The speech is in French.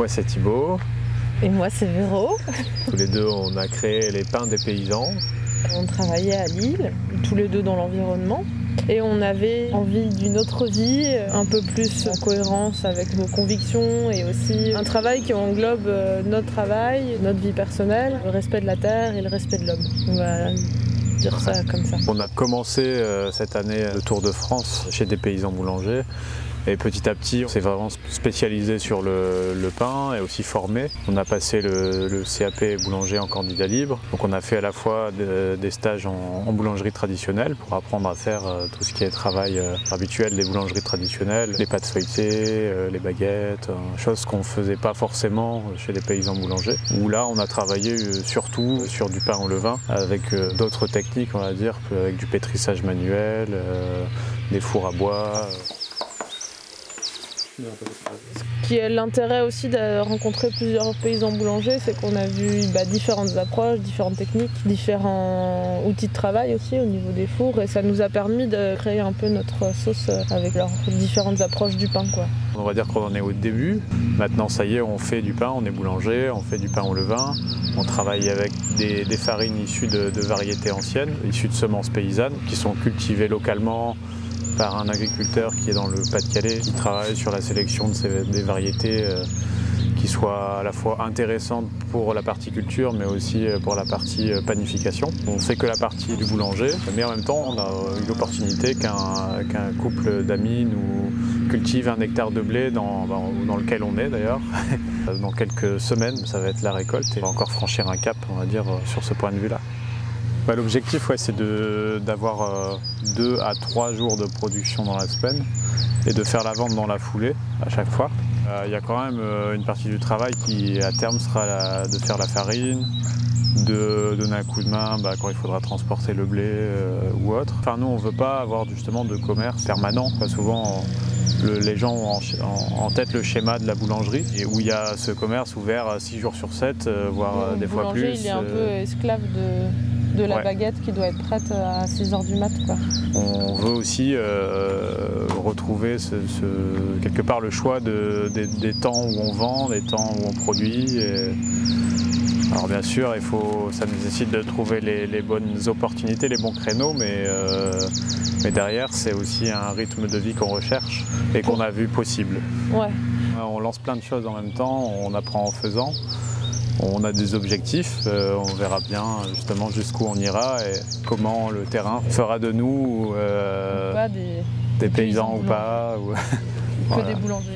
Moi c'est Thibaut. Et moi c'est Véro. Tous les deux on a créé les pains des paysans. On travaillait à Lille, tous les deux dans l'environnement. Et on avait envie d'une autre vie, un peu plus en cohérence avec nos convictions et aussi un travail qui englobe notre travail, notre vie personnelle, le respect de la terre et le respect de l'homme. On va dire ça comme ça. On a commencé cette année le Tour de France chez des paysans boulangers. Et petit à petit, on s'est vraiment spécialisé sur le pain et aussi formé. On a passé le CAP boulanger en candidat libre. Donc on a fait à la fois des stages en boulangerie traditionnelle pour apprendre à faire tout ce qui est travail habituel des boulangeries traditionnelles, les pâtes feuilletées, les baguettes, choses qu'on ne faisait pas forcément chez les paysans boulangers. Où là, on a travaillé surtout sur du pain au levain avec d'autres techniques, on va dire, avec du pétrissage manuel, des fours à bois. Ce qui est l'intérêt aussi de rencontrer plusieurs paysans boulangers, c'est qu'on a vu différentes approches, différentes techniques, différents outils de travail aussi au niveau des fours, et ça nous a permis de créer un peu notre sauce avec leurs différentes approches du pain, quoi. On va dire qu'on en est au début. Maintenant, ça y est, on fait du pain, on est boulanger, on fait du pain au levain. On travaille avec des farines issues de variétés anciennes, issues de semences paysannes, qui sont cultivées localement par un agriculteur qui est dans le Pas-de-Calais, qui travaille sur la sélection des variétés qui soient à la fois intéressantes pour la partie culture, mais aussi pour la partie panification. On ne fait que la partie du boulanger, mais en même temps, on a eu l'opportunité qu'un couple d'amis nous cultive 1 hectare de blé dans lequel on est d'ailleurs. Dans quelques semaines, ça va être la récolte et on va encore franchir un cap, on va dire, sur ce point de vue-là. L'objectif, c'est d'avoir 2 à 3 jours de production dans la semaine et de faire la vente dans la foulée à chaque fois. Il y a quand même une partie du travail qui, à terme, sera de faire la farine, de donner un coup de main quand il faudra transporter le blé ou autre. Enfin, nous, on ne veut pas avoir justement de commerce permanent. Souvent, les gens ont en tête le schéma de la boulangerie, où il y a ce commerce ouvert 6 jours sur 7, voire des fois plus. Le boulanger, il est un peu esclave de la baguette qui doit être prête à 6 h du mat, quoi. On veut aussi retrouver quelque part le choix des temps où on vend, des temps où on produit. Alors bien sûr, ça nécessite de trouver les bonnes opportunités, les bons créneaux, mais derrière, c'est aussi un rythme de vie qu'on recherche et qu'on a vu possible. Ouais. On lance plein de choses en même temps, on apprend en faisant. On a des objectifs, on verra bien justement jusqu'où on ira et comment le terrain fera de nous des paysans ou pas. Que des boulangers.